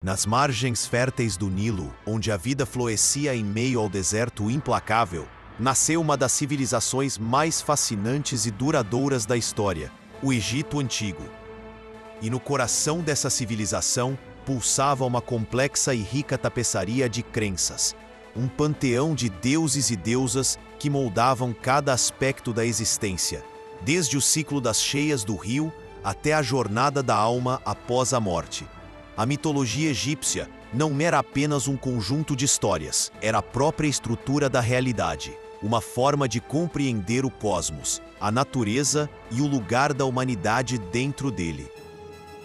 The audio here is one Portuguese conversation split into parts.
Nas margens férteis do Nilo, onde a vida florescia em meio ao deserto implacável, nasceu uma das civilizações mais fascinantes e duradouras da história, o Egito Antigo. E no coração dessa civilização pulsava uma complexa e rica tapeçaria de crenças, um panteão de deuses e deusas que moldavam cada aspecto da existência, desde o ciclo das cheias do rio até a jornada da alma após a morte. A mitologia egípcia não era apenas um conjunto de histórias, era a própria estrutura da realidade, uma forma de compreender o cosmos, a natureza e o lugar da humanidade dentro dele.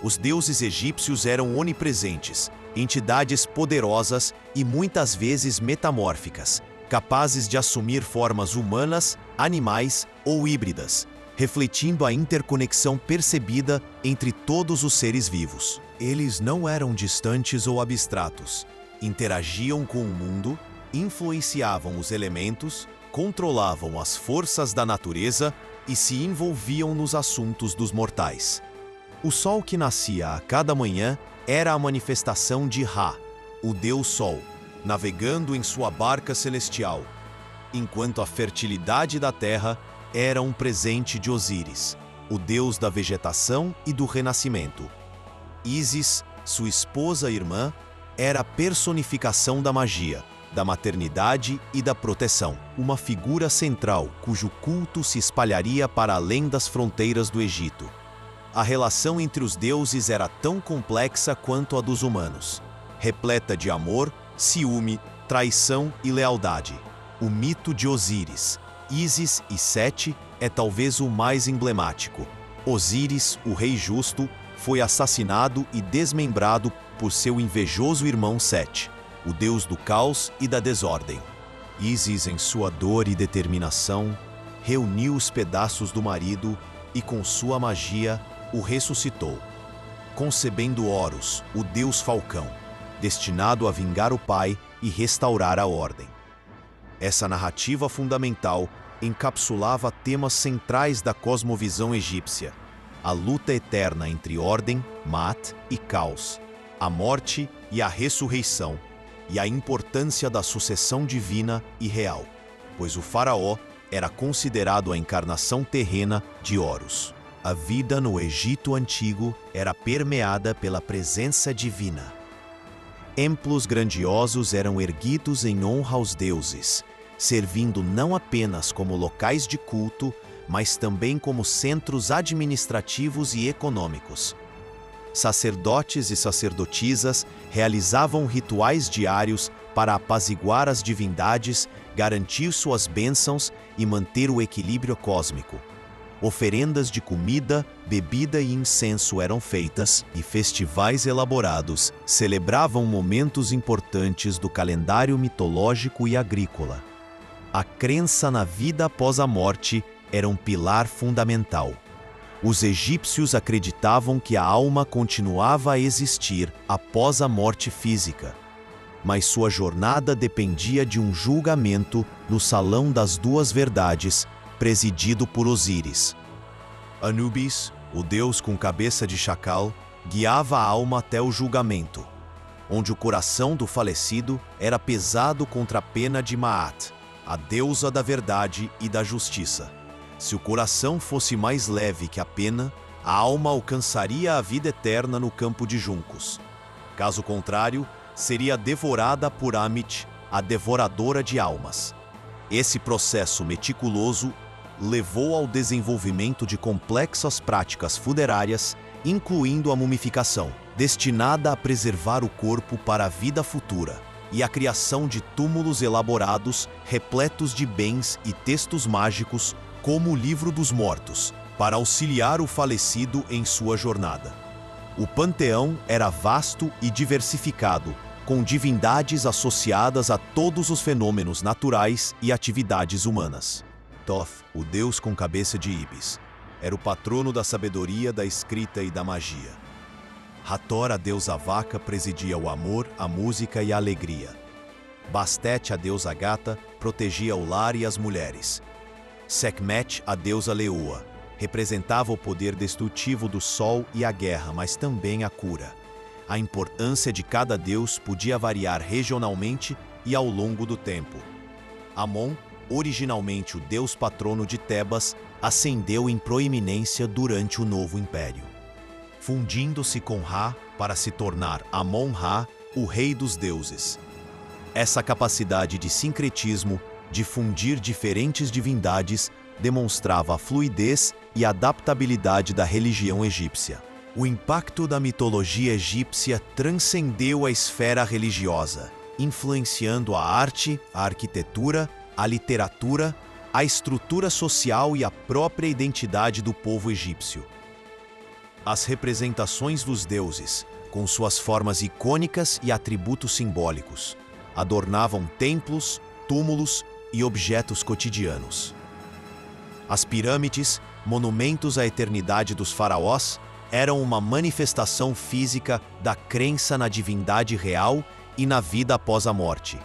Os deuses egípcios eram onipresentes, entidades poderosas e muitas vezes metamórficas, capazes de assumir formas humanas, animais ou híbridas, refletindo a interconexão percebida entre todos os seres vivos. Eles não eram distantes ou abstratos, interagiam com o mundo, influenciavam os elementos, controlavam as forças da natureza e se envolviam nos assuntos dos mortais. O sol que nascia a cada manhã era a manifestação de Ra, o Deus Sol, navegando em sua barca celestial, enquanto a fertilidade da terra era um presente de Osíris, o deus da vegetação e do renascimento. Ísis, sua esposa e irmã, era a personificação da magia, da maternidade e da proteção, uma figura central cujo culto se espalharia para além das fronteiras do Egito. A relação entre os deuses era tão complexa quanto a dos humanos, repleta de amor, ciúme, traição e lealdade. O mito de Osíris, Ísis e Sete é talvez o mais emblemático. Osíris, o rei justo, foi assassinado e desmembrado por seu invejoso irmão Sete, o deus do caos e da desordem. Ísis, em sua dor e determinação, reuniu os pedaços do marido e, com sua magia, o ressuscitou, concebendo Horus, o deus falcão, destinado a vingar o pai e restaurar a ordem. Essa narrativa fundamental encapsulava temas centrais da cosmovisão egípcia: a luta eterna entre ordem, Maat, e caos, a morte e a ressurreição, e a importância da sucessão divina e real, pois o faraó era considerado a encarnação terrena de Horus. A vida no Egito Antigo era permeada pela presença divina. Templos grandiosos eram erguidos em honra aos deuses, servindo não apenas como locais de culto, mas também como centros administrativos e econômicos. Sacerdotes e sacerdotisas realizavam rituais diários para apaziguar as divindades, garantir suas bênçãos e manter o equilíbrio cósmico. Oferendas de comida, bebida e incenso eram feitas, e festivais elaborados celebravam momentos importantes do calendário mitológico e agrícola. A crença na vida após a morte era um pilar fundamental. Os egípcios acreditavam que a alma continuava a existir após a morte física, mas sua jornada dependia de um julgamento no Salão das Duas Verdades, presidido por Osíris. Anubis, o deus com cabeça de chacal, guiava a alma até o julgamento, onde o coração do falecido era pesado contra a pena de Maat, a deusa da verdade e da justiça. Se o coração fosse mais leve que a pena, a alma alcançaria a vida eterna no campo de juncos. Caso contrário, seria devorada por Amit, a devoradora de almas. Esse processo meticuloso levou ao desenvolvimento de complexas práticas funerárias, incluindo a mumificação, destinada a preservar o corpo para a vida futura, e a criação de túmulos elaborados, repletos de bens e textos mágicos, como o Livro dos Mortos, para auxiliar o falecido em sua jornada. O panteão era vasto e diversificado, com divindades associadas a todos os fenômenos naturais e atividades humanas. Thoth, o deus com cabeça de Ibis, era o patrono da sabedoria, da escrita e da magia. Hathor, a deusa vaca, presidia o amor, a música e a alegria. Bastet, a deusa gata, protegia o lar e as mulheres. Sekhmet, a deusa leoa, representava o poder destrutivo do sol e a guerra, mas também a cura. A importância de cada deus podia variar regionalmente e ao longo do tempo. Amon, originalmente o deus patrono de Tebas, ascendeu em proeminência durante o Novo Império, fundindo-se com Ra para se tornar Amon-Ra, o rei dos deuses. Essa capacidade de sincretismo, de fundir diferentes divindades, demonstrava a fluidez e adaptabilidade da religião egípcia. O impacto da mitologia egípcia transcendeu a esfera religiosa, influenciando a arte, a arquitetura, a literatura, a estrutura social e a própria identidade do povo egípcio. As representações dos deuses, com suas formas icônicas e atributos simbólicos, adornavam templos, túmulos e objetos cotidianos. As pirâmides, monumentos à eternidade dos faraós, eram uma manifestação física da crença na divindade real e na vida após a morte.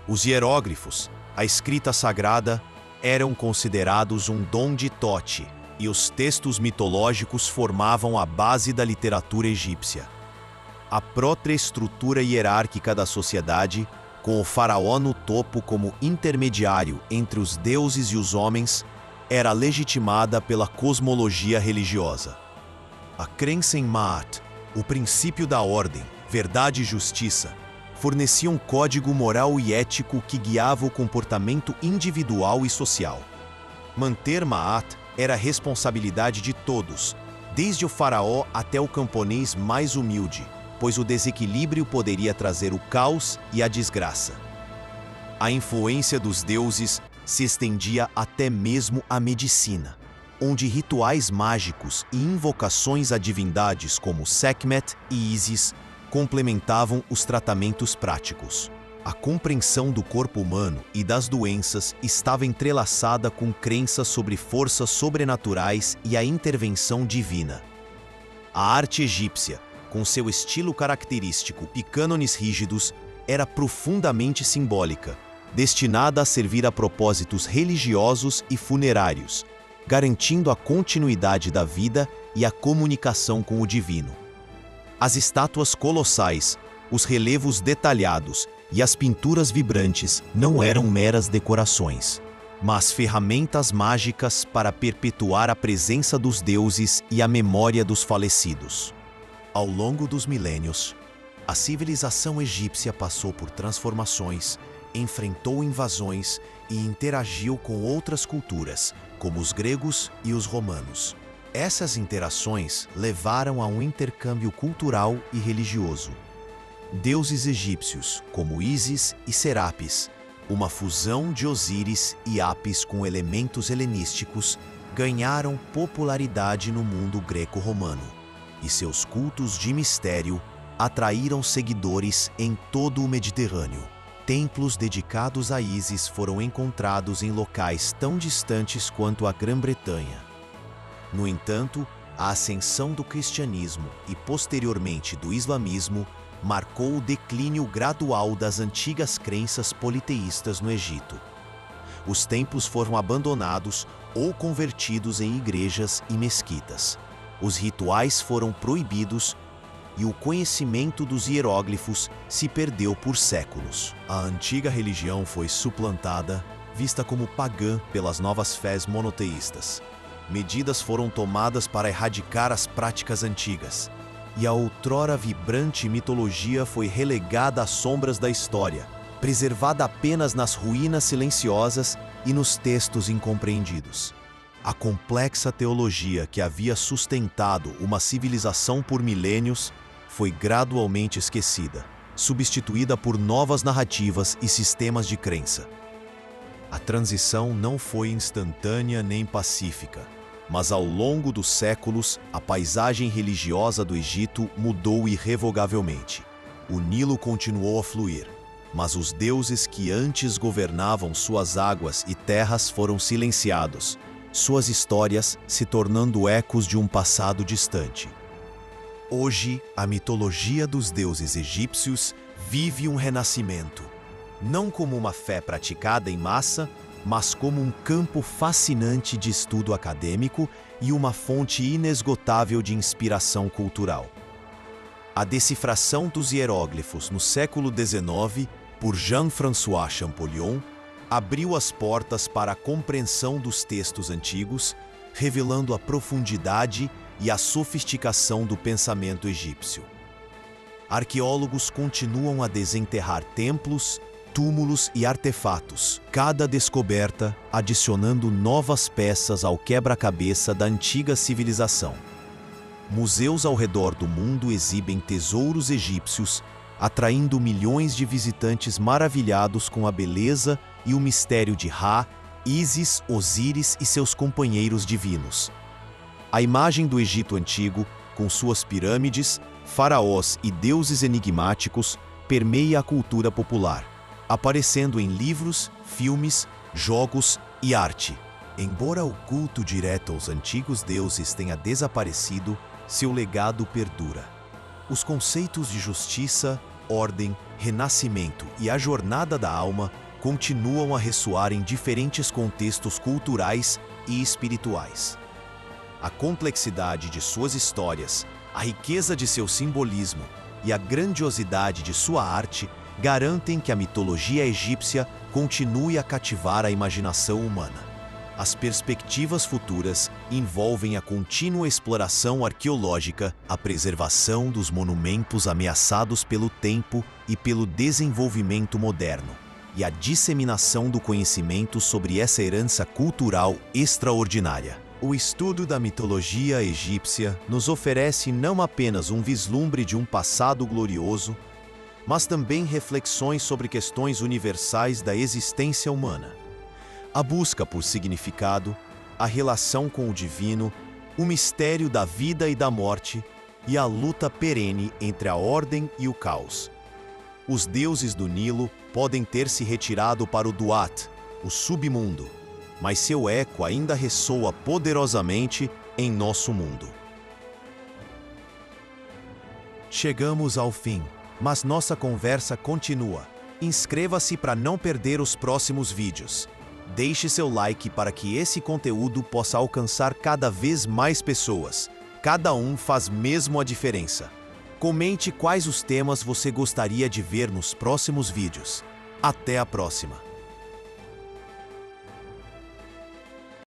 Os hieróglifos, a escrita sagrada, eram considerados um dom de Tote, e os textos mitológicos formavam a base da literatura egípcia. A própria estrutura hierárquica da sociedade, com o faraó no topo como intermediário entre os deuses e os homens, era legitimada pela cosmologia religiosa. A crença em Ma'at, o princípio da ordem, verdade e justiça, fornecia um código moral e ético que guiava o comportamento individual e social. Manter Ma'at era responsabilidade de todos, desde o faraó até o camponês mais humilde, pois o desequilíbrio poderia trazer o caos e a desgraça. A influência dos deuses se estendia até mesmo à medicina, onde rituais mágicos e invocações a divindades como Sekhmet e Ísis complementavam os tratamentos práticos. A compreensão do corpo humano e das doenças estava entrelaçada com crenças sobre forças sobrenaturais e a intervenção divina. A arte egípcia, com seu estilo característico e cânones rígidos, era profundamente simbólica, destinada a servir a propósitos religiosos e funerários, garantindo a continuidade da vida e a comunicação com o divino. As estátuas colossais, os relevos detalhados e as pinturas vibrantes não eram meras decorações, mas ferramentas mágicas para perpetuar a presença dos deuses e a memória dos falecidos. Ao longo dos milênios, a civilização egípcia passou por transformações, enfrentou invasões e interagiu com outras culturas, como os gregos e os romanos. Essas interações levaram a um intercâmbio cultural e religioso. Deuses egípcios, como Ísis e Serapis, uma fusão de Osíris e Apis com elementos helenísticos, ganharam popularidade no mundo greco-romano, e seus cultos de mistério atraíram seguidores em todo o Mediterrâneo. Templos dedicados a Ísis foram encontrados em locais tão distantes quanto a Grã-Bretanha. No entanto, a ascensão do cristianismo e posteriormente do islamismo marcou o declínio gradual das antigas crenças politeístas no Egito. Os templos foram abandonados ou convertidos em igrejas e mesquitas. Os rituais foram proibidos e o conhecimento dos hieróglifos se perdeu por séculos. A antiga religião foi suplantada, vista como pagã pelas novas fés monoteístas. Medidas foram tomadas para erradicar as práticas antigas, e a outrora vibrante mitologia foi relegada às sombras da história, preservada apenas nas ruínas silenciosas e nos textos incompreendidos. A complexa teologia que havia sustentado uma civilização por milênios foi gradualmente esquecida, substituída por novas narrativas e sistemas de crença. A transição não foi instantânea nem pacífica, mas ao longo dos séculos, a paisagem religiosa do Egito mudou irrevogavelmente. O Nilo continuou a fluir, mas os deuses que antes governavam suas águas e terras foram silenciados, suas histórias se tornando ecos de um passado distante. Hoje, a mitologia dos deuses egípcios vive um renascimento, não como uma fé praticada em massa, mas como um campo fascinante de estudo acadêmico e uma fonte inesgotável de inspiração cultural. A decifração dos hieróglifos no século XIX, por Jean-François Champollion, abriu as portas para a compreensão dos textos antigos, revelando a profundidade e a sofisticação do pensamento egípcio. Arqueólogos continuam a desenterrar templos, túmulos e artefatos, cada descoberta adicionando novas peças ao quebra-cabeça da antiga civilização. Museus ao redor do mundo exibem tesouros egípcios, atraindo milhões de visitantes maravilhados com a beleza e o mistério de Ra, Ísis, Osíris e seus companheiros divinos. A imagem do Egito Antigo, com suas pirâmides, faraós e deuses enigmáticos, permeia a cultura popular, aparecendo em livros, filmes, jogos e arte. Embora o culto direto aos antigos deuses tenha desaparecido, seu legado perdura. Os conceitos de justiça, ordem, renascimento e a jornada da alma continuam a ressoar em diferentes contextos culturais e espirituais. A complexidade de suas histórias, a riqueza de seu simbolismo e a grandiosidade de sua arte garantem que a mitologia egípcia continue a cativar a imaginação humana. As perspectivas futuras envolvem a contínua exploração arqueológica, a preservação dos monumentos ameaçados pelo tempo e pelo desenvolvimento moderno, e a disseminação do conhecimento sobre essa herança cultural extraordinária. O estudo da mitologia egípcia nos oferece não apenas um vislumbre de um passado glorioso, mas também reflexões sobre questões universais da existência humana. A busca por significado, a relação com o divino, o mistério da vida e da morte e a luta perene entre a ordem e o caos. Os deuses do Nilo podem ter se retirado para o Duat, o submundo, mas seu eco ainda ressoa poderosamente em nosso mundo. Chegamos ao fim, mas nossa conversa continua. Inscreva-se para não perder os próximos vídeos. Deixe seu like para que esse conteúdo possa alcançar cada vez mais pessoas. Cada um faz mesmo a diferença. Comente quais os temas você gostaria de ver nos próximos vídeos. Até a próxima!